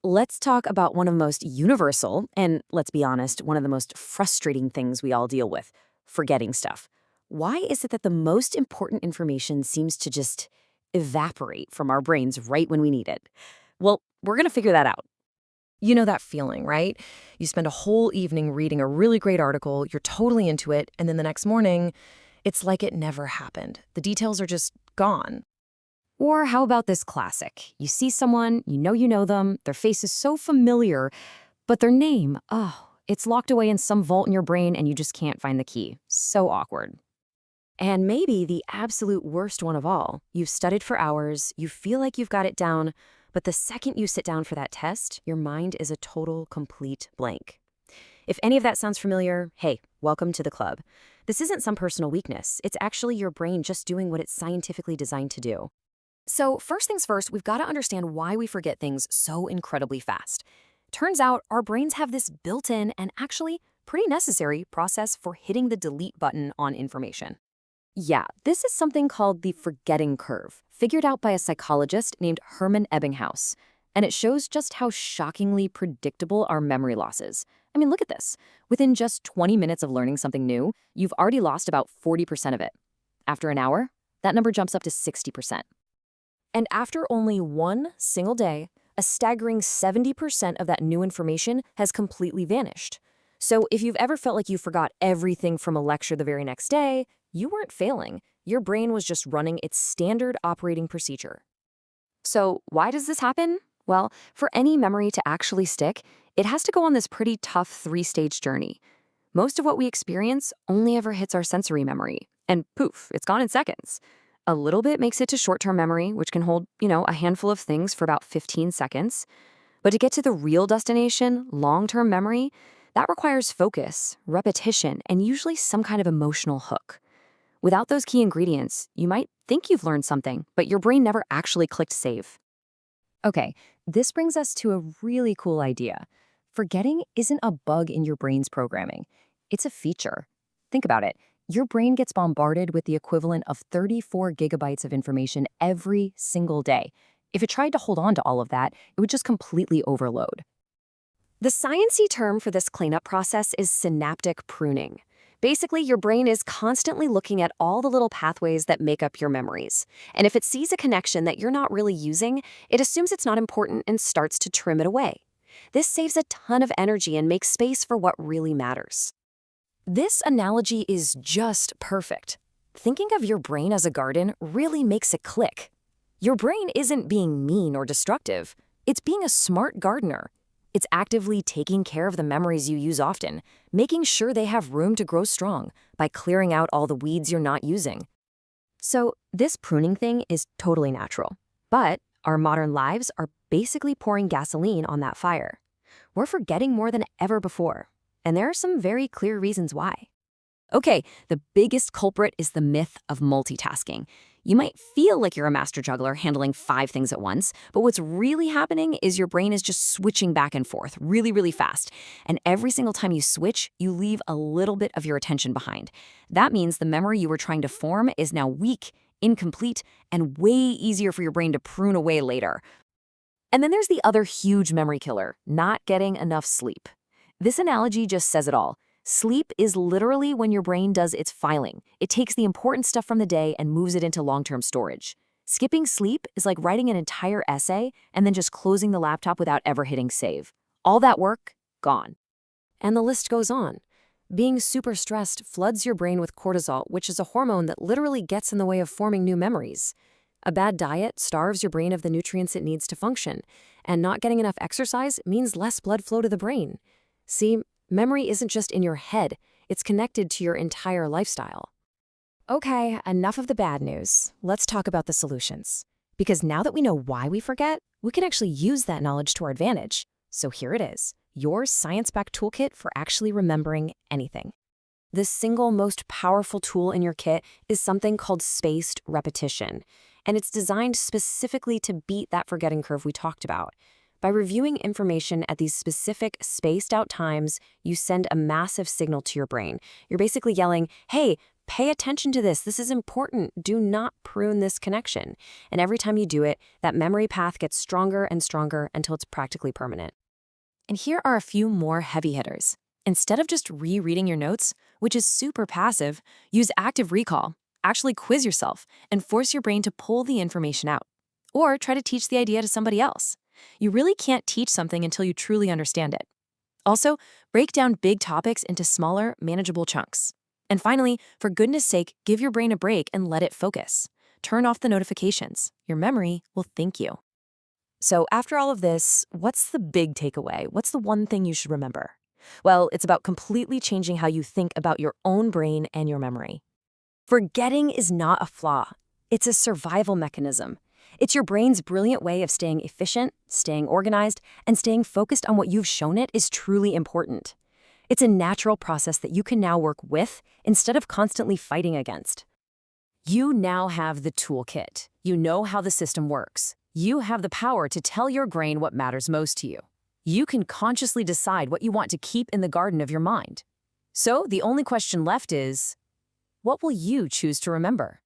Let's talk about one of the most universal and, let's be honest, one of the most frustrating things we all deal with: forgetting stuff. Why is it that the most important information seems to just evaporate from our brains right when we need it? Well, we're going to figure that out. You know that feeling, right? You spend a whole evening reading a really great article, you're totally into it, and then the next morning, it's like it never happened. The details are just gone. Or how about this classic? You see someone, you know them, their face is so familiar, but their name, oh, it's locked away in some vault in your brain and you just can't find the key. So awkward. And maybe the absolute worst one of all: you've studied for hours, you feel like you've got it down, but the second you sit down for that test, your mind is a total, complete blank. If any of that sounds familiar, hey, welcome to the club. This isn't some personal weakness. It's actually your brain just doing what it's scientifically designed to do. So first things first, we've got to understand why we forget things so incredibly fast. Turns out our brains have this built-in and actually pretty necessary process for hitting the delete button on information. Yeah, this is something called the forgetting curve, figured out by a psychologist named Herman Ebbinghaus. And it shows just how shockingly predictable our memory loss is. I mean, look at this. Within just 20 minutes of learning something new, you've already lost about 40% of it. After an hour, that number jumps up to 60%. And after only one single day, a staggering 70% of that new information has completely vanished. So if you've ever felt like you forgot everything from a lecture the very next day, you weren't failing. Your brain was just running its standard operating procedure. So why does this happen? Well, for any memory to actually stick, it has to go on this pretty tough three-stage journey. Most of what we experience only ever hits our sensory memory, and poof, it's gone in seconds. A little bit makes it to short-term memory, which can hold, a handful of things for about 15 seconds. But to get to the real destination, long-term memory, that requires focus, repetition, and usually some kind of emotional hook. Without those key ingredients, you might think you've learned something, but your brain never actually clicked save. Okay, this brings us to a really cool idea. Forgetting isn't a bug in your brain's programming. It's a feature. Think about it. Your brain gets bombarded with the equivalent of 34 gigabytes of information every single day. If it tried to hold on to all of that, it would just completely overload. The sciencey term for this cleanup process is synaptic pruning. Basically, your brain is constantly looking at all the little pathways that make up your memories. And if it sees a connection that you're not really using, it assumes it's not important and starts to trim it away. This saves a ton of energy and makes space for what really matters. This analogy is just perfect. Thinking of your brain as a garden really makes it click. Your brain isn't being mean or destructive. It's being a smart gardener. It's actively taking care of the memories you use often, making sure they have room to grow strong by clearing out all the weeds you're not using. So this pruning thing is totally natural. But our modern lives are basically pouring gasoline on that fire. We're forgetting more than ever before. And there are some very clear reasons why. Okay, the biggest culprit is the myth of multitasking. You might feel like you're a master juggler handling 5 things at once, but what's really happening is your brain is just switching back and forth really, really fast. And every single time you switch, you leave a little bit of your attention behind. That means the memory you were trying to form is now weak, incomplete, and way easier for your brain to prune away later. And then there's the other huge memory killer: not getting enough sleep. This analogy just says it all. Sleep is literally when your brain does its filing. It takes the important stuff from the day and moves it into long-term storage. Skipping sleep is like writing an entire essay and then just closing the laptop without ever hitting save. All that work, gone. And the list goes on. Being super stressed floods your brain with cortisol, which is a hormone that literally gets in the way of forming new memories. A bad diet starves your brain of the nutrients it needs to function, and not getting enough exercise means less blood flow to the brain. See, memory isn't just in your head, it's connected to your entire lifestyle. Okay, enough of the bad news. Let's talk about the solutions. Because now that we know why we forget, we can actually use that knowledge to our advantage. So here it is, your science-backed toolkit for actually remembering anything. The single most powerful tool in your kit is something called spaced repetition, and it's designed specifically to beat that forgetting curve we talked about. By reviewing information at these specific spaced out times, you send a massive signal to your brain. You're basically yelling, hey, Pay attention to this. This is important. Do not prune this connection. And every time you do it, that memory path gets stronger and stronger until it's practically permanent. And here are a few more heavy hitters. Instead of just rereading your notes, which is super passive, use active recall. Actually quiz yourself and force your brain to pull the information out. Or try to teach the idea to somebody else. You really can't teach something until you truly understand it. Also, break down big topics into smaller, manageable chunks. And finally, for goodness sake, give your brain a break and let it focus. Turn off the notifications. Your memory will thank you. So after all of this, what's the big takeaway? What's the one thing you should remember? Well, it's about completely changing how you think about your own brain and your memory. Forgetting is not a flaw. It's a survival mechanism. It's your brain's brilliant way of staying efficient, staying organized, and staying focused on what you've shown it is truly important. It's a natural process that you can now work with instead of constantly fighting against. You now have the toolkit. You know how the system works. You have the power to tell your brain what matters most to you. You can consciously decide what you want to keep in the garden of your mind. So the only question left is, what will you choose to remember?